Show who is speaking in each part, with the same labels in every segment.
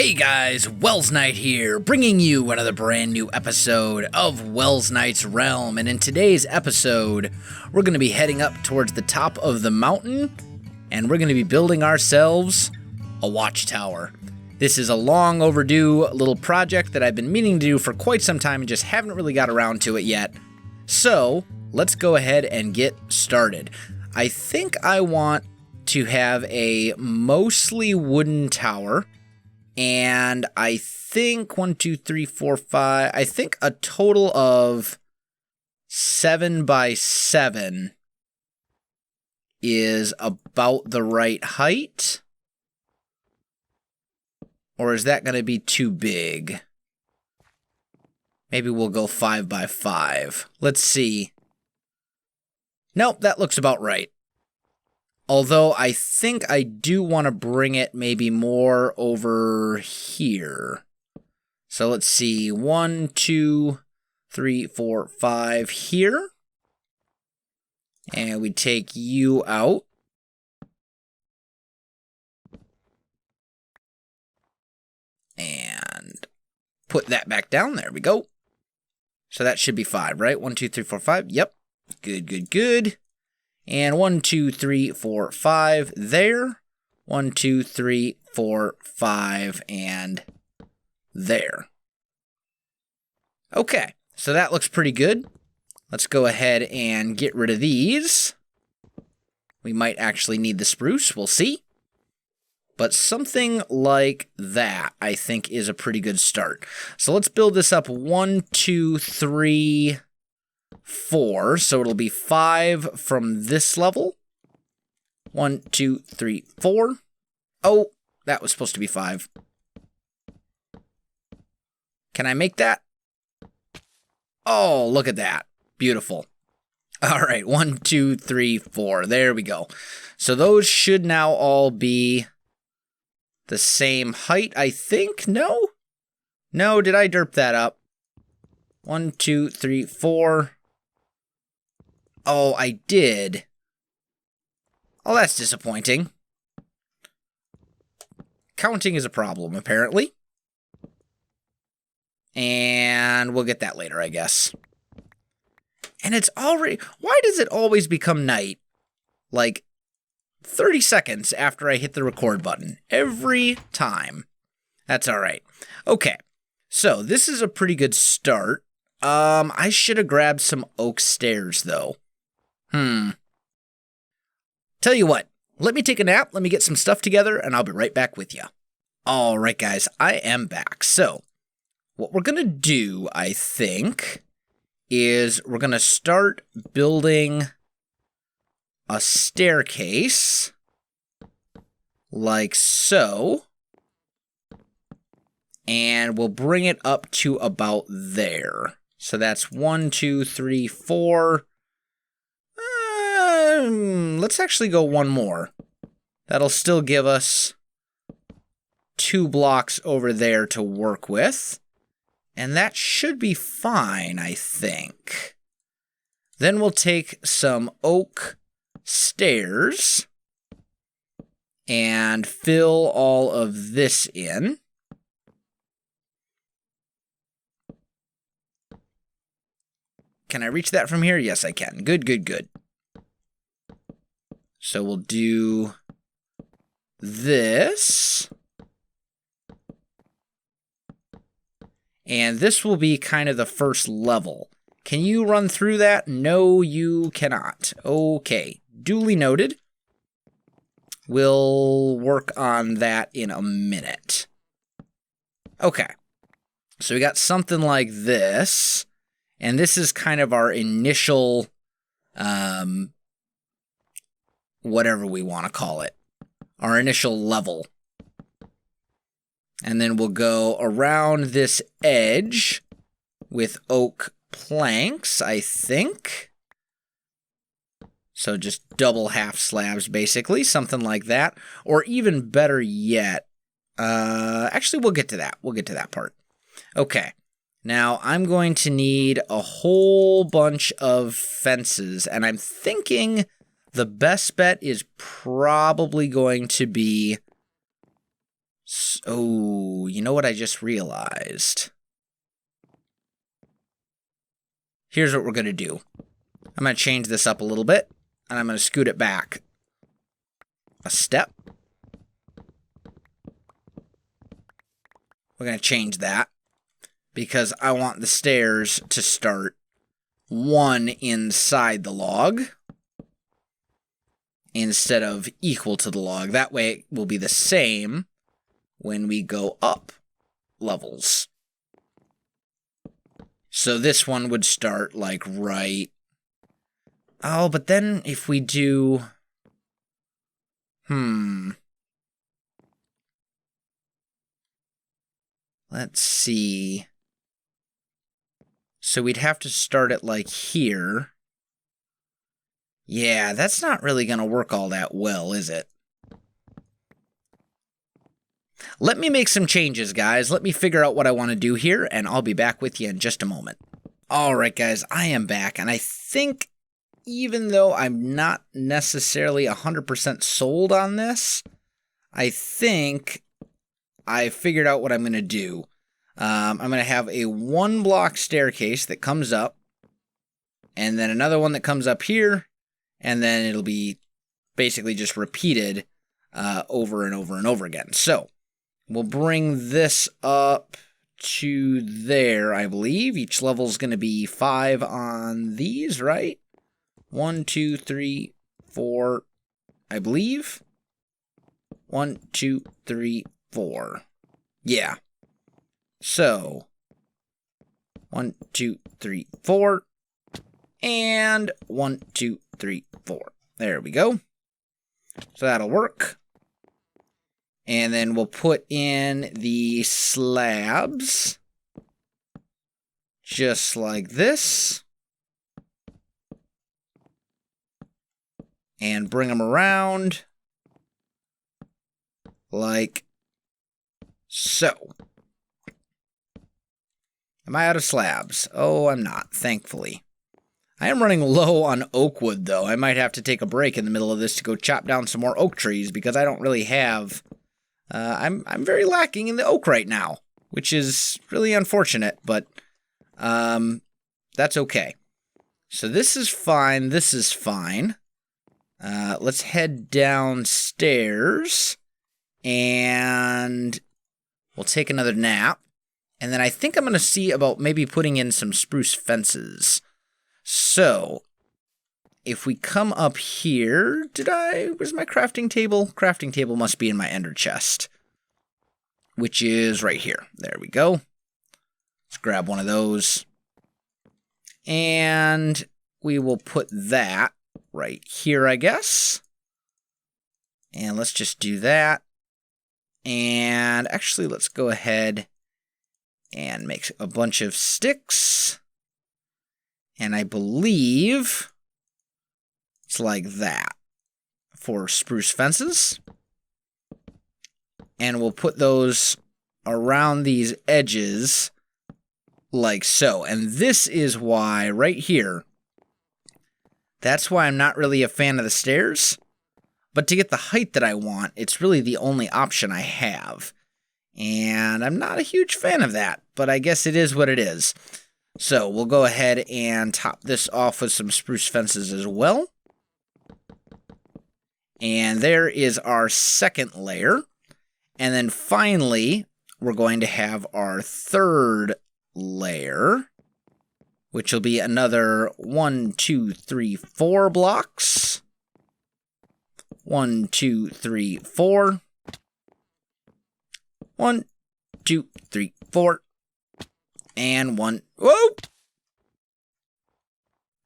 Speaker 1: Hey guys, Welsknight here, bringing you another brand new episode of Welsknight's Realm, and in today's episode, we're going to be heading up towards the top of the mountain, and we're going to be building ourselves a watchtower. This is a long overdue little project that I've been meaning to do for quite some time and just haven't really got around to it yet. So, let's go ahead and get started. I think I want to have a mostly wooden tower. And I think 1, 2, 3, 4, 5, I think a total of 7 by 7 is about the right height. Or is that going to be too big? Maybe we'll go 5 by 5. Let's see. Nope, that looks about right. Although I think I do want to bring it maybe more over here. So let's see, 1, 2, 3, 4, 5 here. And we take you out. And put that back down. There we go. So that should be 5, right? 1, 2, 3, 4, 5. Yep. Good, good, good. And 1, 2, 3, 4, 5 there. 1, 2, 3, 4, 5, and there. Okay, so that looks pretty good. Let's go ahead and get rid of these. We might actually need the spruce, we'll see. But something like that, I think, is a pretty good start. So let's build this up 1, 2, 3, 4, so it'll be 5 from this level. 1, 2, 3, 4. Oh, that was supposed to be 5. Can I make that? Oh, look at that. Beautiful. All right, 1, 2, 3, 4. There we go. So those should now all be the same height, I think. No? No, did I derp that up? 1, 2, 3, 4. Oh, I did. Oh, that's disappointing. Counting is a problem, apparently. And we'll get that later, I guess. And it's already... Why does it always become night? Like, 30 seconds after I hit the record button. Every time. That's alright. Okay. So, this is a pretty good start. I should have grabbed some oak stairs, though. Tell you what, let me take a nap, let me get some stuff together, and I'll be right back with you. Alright guys, I am back. So, what we're gonna do, I think, is we're gonna start building a staircase, like so, and we'll bring it up to about there. So that's 1, 2, 3, 4... let's actually go one more. That'll still give us 2 blocks over there to work with. And that should be fine, I think. Then we'll take some oak stairs and fill all of this in. Can I reach that from here? Yes, I can. Good, good, good. So we'll do this. And this will be kind of the first level. Can you run through that? No, you cannot. Okay, duly noted. We'll work on that in a minute. Okay, so we got something like this. And this is kind of our initial... whatever we want to call it, our initial level. And then we'll go around this edge with oak planks, I think. So just double half slabs, basically, something like that. Or even better yet, actually, we'll get to that. We'll get to that part. Okay. Now, I'm going to need a whole bunch of fences, and I'm thinking the best bet is probably going to be Oh, you know what I just realized? Here's what we're going to do. I'm going to change this up a little bit, and I'm going to scoot it back a step. We're going to change that because I want the stairs to start one inside the log instead of equal to the log. That way it will be the same when we go up levels. So this one would start like right... Oh, but then if we do... Let's see. So we'd have to start it like here. Yeah, that's not really going to work all that well, is it? Let me make some changes, guys. Let me figure out what I want to do here, and I'll be back with you in just a moment. Alright, guys, I am back, and I think, even though I'm not necessarily 100% sold on this, I think I figured out what I'm going to do. I'm going to have a 1-block staircase that comes up, and then another one that comes up here, and then it'll be basically just repeated over and over and over again. So, we'll bring this up to there, I believe. Each level is going to be 5 on these, right? 1, 2, 3, 4, I believe. 1, 2, 3, 4. Yeah. So, 1, 2, 3, 4. And 1, 2, 3, 4. There we go. So that'll work. And then we'll put in the slabs. Just like this. And bring them around. Like so. Am I out of slabs? Oh, I'm not, thankfully. I am running low on oak wood, though. I might have to take a break in the middle of this to go chop down some more oak trees, because I don't really have... I'm very lacking in the oak right now, which is really unfortunate, but that's okay. So this is fine, this is fine. Let's head downstairs, and we'll take another nap. And then I think I'm going to see about maybe putting in some spruce fences. So, if we come up here, where's my crafting table? Crafting table must be in my ender chest, which is right here. There we go. Let's grab one of those. And we will put that right here, I guess. And let's just do that. And actually, let's go ahead and make a bunch of sticks. And I believe it's like that for spruce fences. And we'll put those around these edges like so. And this is why, right here, that's why I'm not really a fan of the stairs. But to get the height that I want, it's really the only option I have. And I'm not a huge fan of that, but I guess it is what it is. So we'll go ahead and top this off with some spruce fences as well. And there is our second layer. And then finally, we're going to have our third layer, which will be another 1, 2, 3, 4 blocks. 1, 2, 3, 4. 1, 2, 3, 4. And 1. Whoa!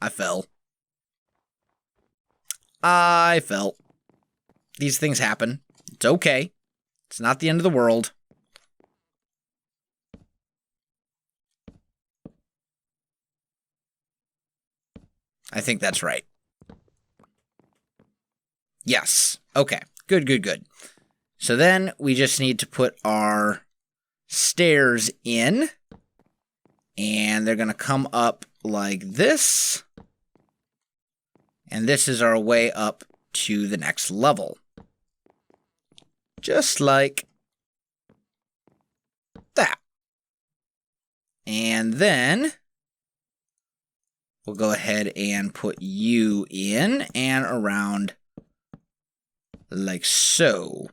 Speaker 1: I fell. I fell. These things happen. It's okay. It's not the end of the world. I think that's right. Yes. Okay. Good, good, good. So then we just need to put our stairs in. And they're going to come up like this. And this is our way up to the next level. Just like And then we'll go ahead and put you in and around like so.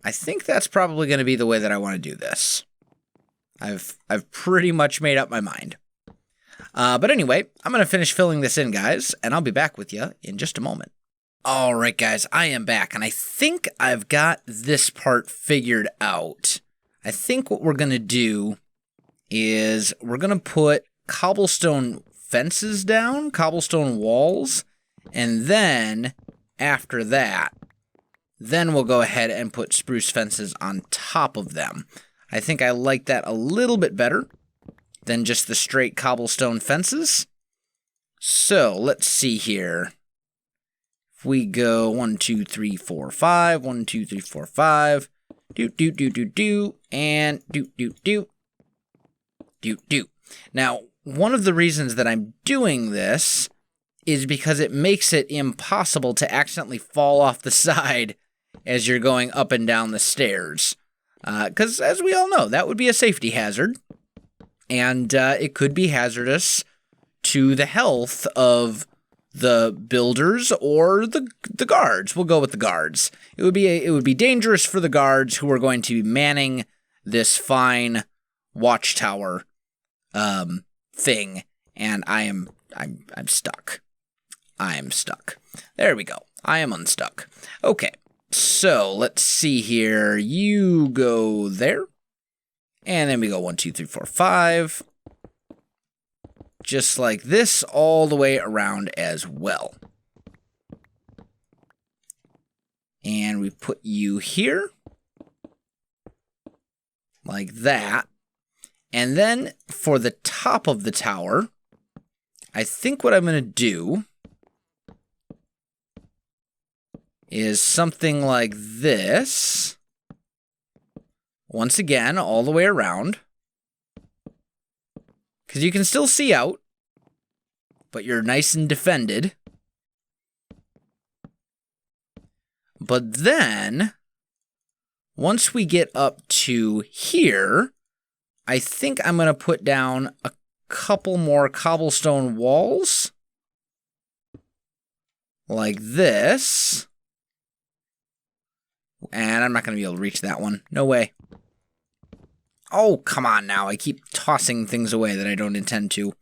Speaker 1: I think that's probably going to be the way that I want to do this. I've pretty much made up my mind. But anyway, I'm going to finish filling this in, guys, and I'll be back with you in just a moment. All right, guys, I am back, and I think I've got this part figured out. I think what we're going to do is we're going to put cobblestone fences down, cobblestone walls, and then after that, then we'll go ahead and put spruce fences on top of them. I think I like that a little bit better than just the straight cobblestone fences. So let's see here. If we go 1, 2, 3, 4, 5, 1, 2, 3, 4, 5, and Now, one of the reasons that I'm doing this is because it makes it impossible to accidentally fall off the side as you're going up and down the stairs. Because, as we all know, that would be a safety hazard. And it could be hazardous to the health of the builders or the guards. We'll go with the guards. It would be dangerous for the guards who are going to be manning this fine watchtower thing, and I'm stuck. I am stuck. There we go. I am unstuck. Okay, so let's see here. You go there, and then we go 1, 2, 3, 4, 5. Just like this, all the way around as well. And we put you here, like that. And then for the top of the tower, I think what I'm going to do is something like this. Once again, all the way around. Because you can still see out, but you're nice and defended. But then, once we get up to here, I think I'm going to put down a couple more cobblestone walls. Like this. And I'm not going to be able to reach that one. No way. Oh, come on now. I keep tossing things away that I don't intend to.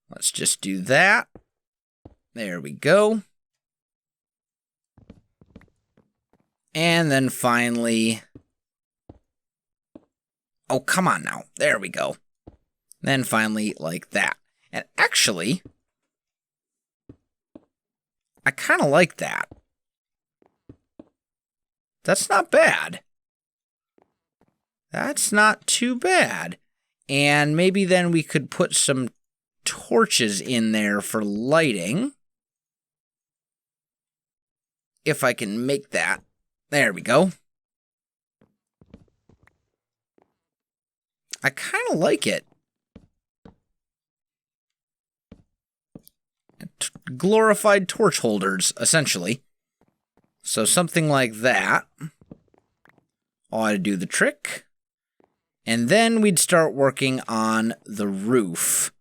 Speaker 1: Let's just do that. There we go. And then finally... Oh, come on now. There we go. Then finally, like that. And actually, I kind of like that. That's not bad. That's not too bad. And maybe then we could put some torches in there for lighting. If I can make that. There we go. I kind of like it. Glorified torch holders, essentially. So something like that ought to do the trick. And then we'd start working on the roof.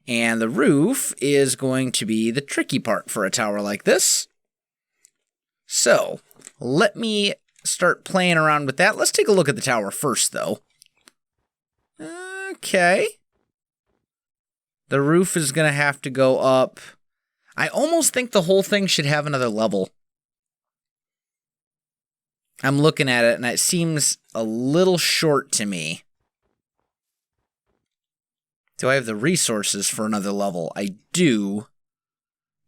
Speaker 1: And the roof is going to be the tricky part for a tower like this. So, let me start playing around with that. Let's take a look at the tower first, though. Okay. The roof is going to have to go up. I almost think the whole thing should have another level. I'm looking at it, and it seems a little short to me. Do I have the resources for another level? I do,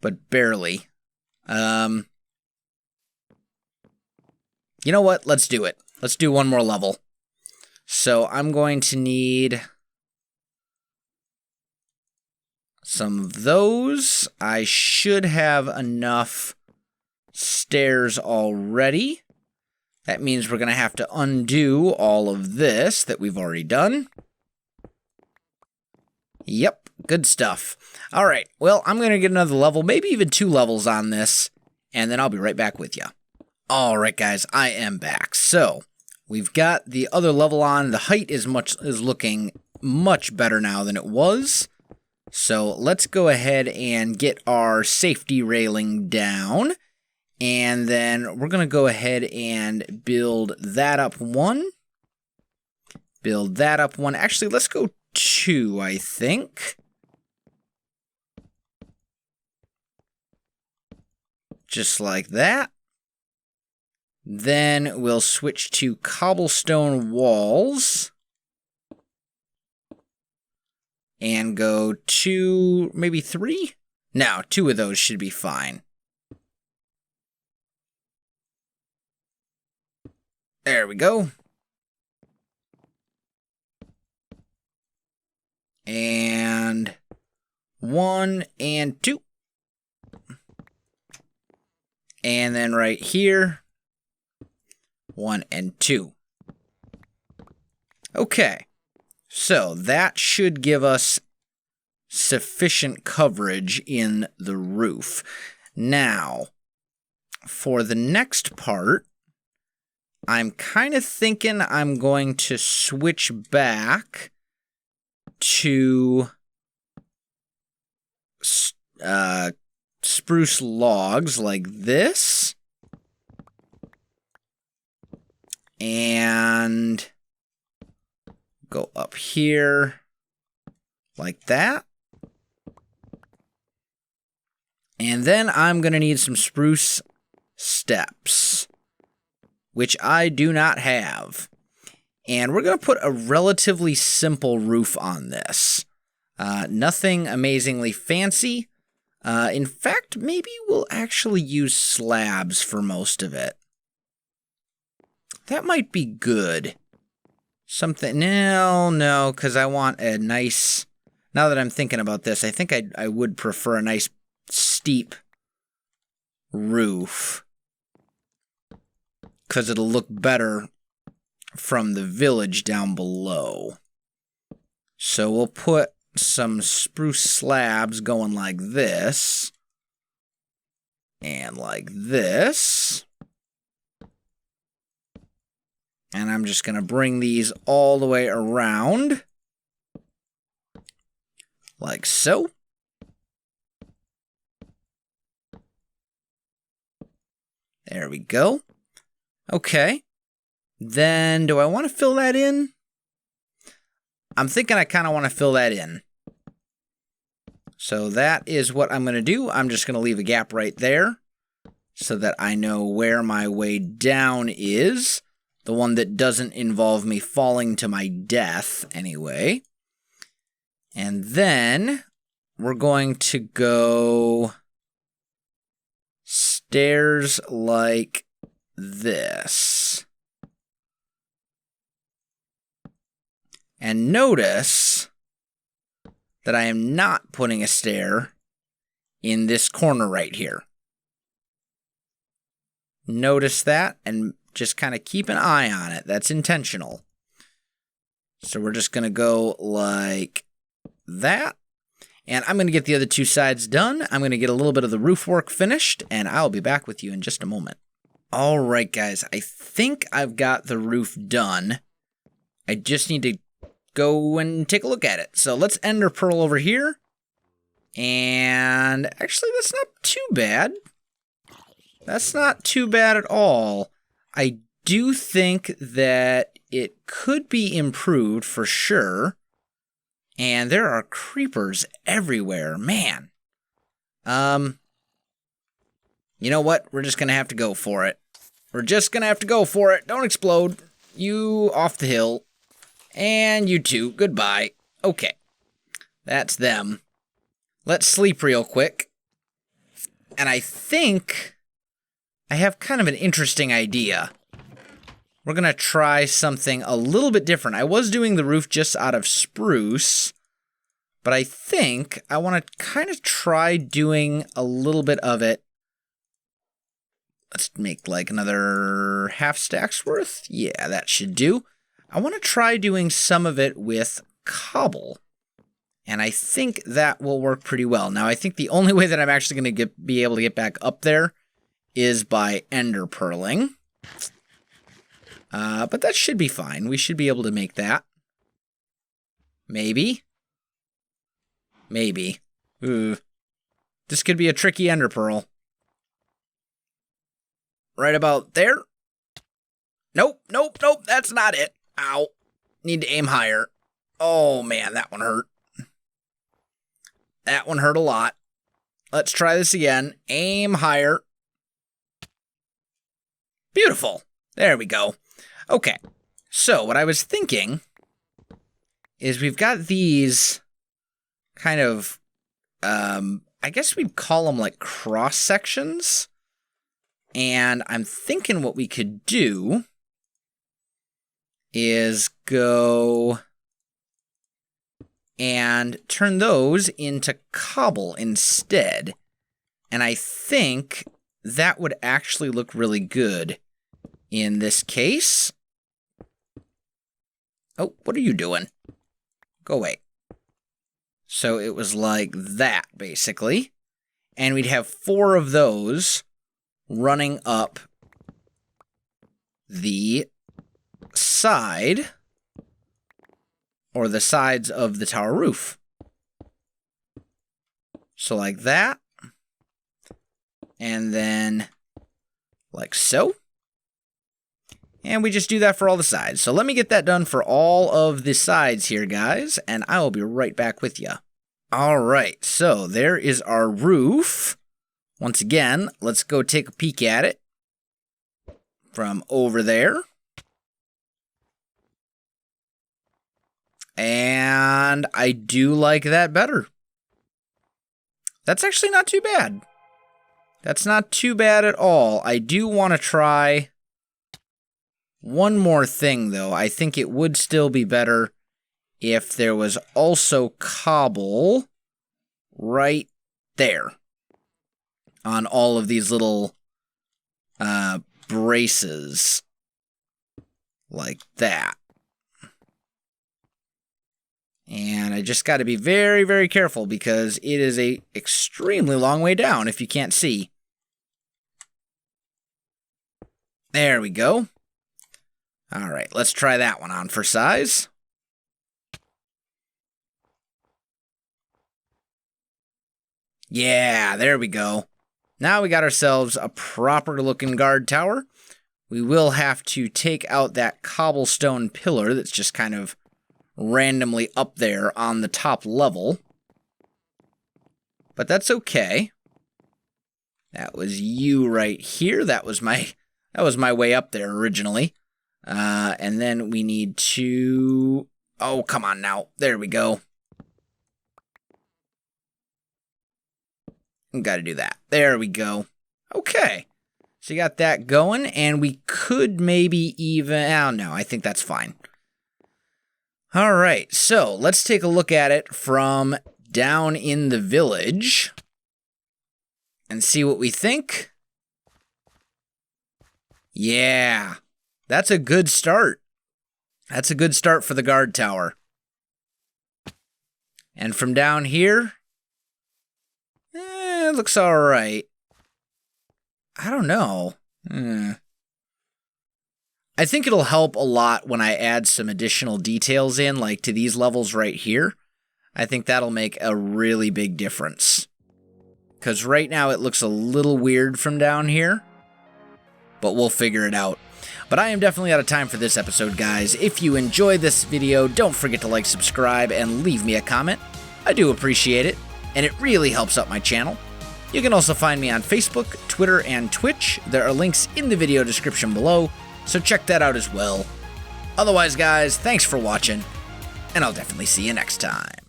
Speaker 1: but barely. You know what? Let's do it. Let's do one more level. So I'm going to need some of those. I should have enough stairs already. That means we're going to have to undo all of this that we've already done. Yep, good stuff. All right, well, I'm going to get another level, maybe even 2 levels on this, and then I'll be right back with you. All right, guys, I am back. So, We've got the other level on. The height is looking much better now than it was. So let's go ahead and get our safety railing down. And then we're going to go ahead and build that up one. Build that up one. Actually, let's go two, I think. Just like that. Then we'll switch to cobblestone walls. And go two, maybe three? No, two of those should be fine. There we go. And 1 and 2. And then right here, 1 and 2. Okay, so that should give us sufficient coverage in the roof. Now, for the next part, I'm kind of thinking I'm going to switch back to spruce logs like this. And go up here like that. And then I'm going to need some spruce steps, which I do not have. And we're going to put a relatively simple roof on this. Nothing amazingly fancy. In fact, maybe we'll actually use slabs for most of it. That might be good. Something, no, because I want a nice, now that I'm thinking about this, I think I would prefer a nice steep roof, because it'll look better from the village down below. So we'll put some spruce slabs going like this, and like this. And I'm just going to bring these all the way around, like so. There we go. Okay. Then, do I want to fill that in? I'm thinking I kind of want to fill that in. So that is what I'm going to do. I'm just going to leave a gap right there so that I know where my way down is. The one that doesn't involve me falling to my death, anyway. And then we're going to go stairs like this. And notice that I am not putting a stair in this corner right here. Notice that, and just kind of keep an eye on it. That's intentional. So we're just going to go like that. And I'm going to get the other two sides done. I'm going to get a little bit of the roof work finished, and I'll be back with you in just a moment. All right, guys. I think I've got the roof done. I just need to go and take a look at it. So let's ender pearl over here. And actually, that's not too bad. That's not too bad at all. I do think that it could be improved for sure. And there are creepers everywhere, man. You know what? We're just going to have to go for it. We're just going to have to go for it. Don't explode. You off the hill. And you too. Goodbye. Okay. That's them. Let's sleep real quick. And I think I have kind of an interesting idea. We're going to try something a little bit different. I was doing the roof just out of spruce, but I think I want to kind of try doing a little bit of it. Let's make like another half stack's worth. Yeah, that should do. I want to try doing some of it with cobble. And I think that will work pretty well. Now, I think the only way that I'm actually going to be able to get back up there is by ender pearling. But that should be fine. We should be able to make that. Maybe. Maybe. Ooh. This could be a tricky ender pearl. Right about there. Nope, nope, nope, that's not it. Ow. Need to aim higher. Oh, man, that one hurt. That one hurt a lot. Let's try this again. Aim higher. Beautiful. There we go. Okay, so what I was thinking is we've got these kind of, I guess we'd call them like cross sections. And I'm thinking what we could do is go and turn those into cobble instead. And I think that would actually look really good in this case. Oh, what are you doing? Go away. So it was like that, basically. And we'd have 4 of those running up the side, or the sides of the tower roof. So like that. And then like so. And we just do that for all the sides. So let me get that done for all of the sides here, guys, and I will be right back with you. All right, so there is our roof. Once again, let's go take a peek at it from over there. And I do like that better. That's actually not too bad. That's not too bad at all. I do want to try one more thing, though. I think it would still be better if there was also cobble right there on all of these little braces like that. And I just got to be very, very careful because it is a extremely long way down if you can't see. There we go. All right, let's try that one on for size. Yeah, there we go. Now we got ourselves a proper looking guard tower. We will have to take out that cobblestone pillar that's just kind of randomly up there on the top level. But that's okay. That was you right here. That was my way up there originally. And then we need to... Oh, come on now. There we go. Got to do that. There we go. Okay. So you got that going, and we could maybe even... Oh, no, I think that's fine. All right, so let's take a look at it from down in the village and see what we think. Yeah, that's a good start. That's a good start for the guard tower. And from down here, it looks all right. I don't know. I think it'll help a lot when I add some additional details in, like to these levels right here. I think that'll make a really big difference. Because right now it looks a little weird from down here, but we'll figure it out. But I am definitely out of time for this episode, guys. If you enjoyed this video, don't forget to like, subscribe, and leave me a comment. I do appreciate it, and it really helps out my channel. You can also find me on Facebook, Twitter, and Twitch. There are links in the video description below, so check that out as well. Otherwise, guys, thanks for watching, and I'll definitely see you next time.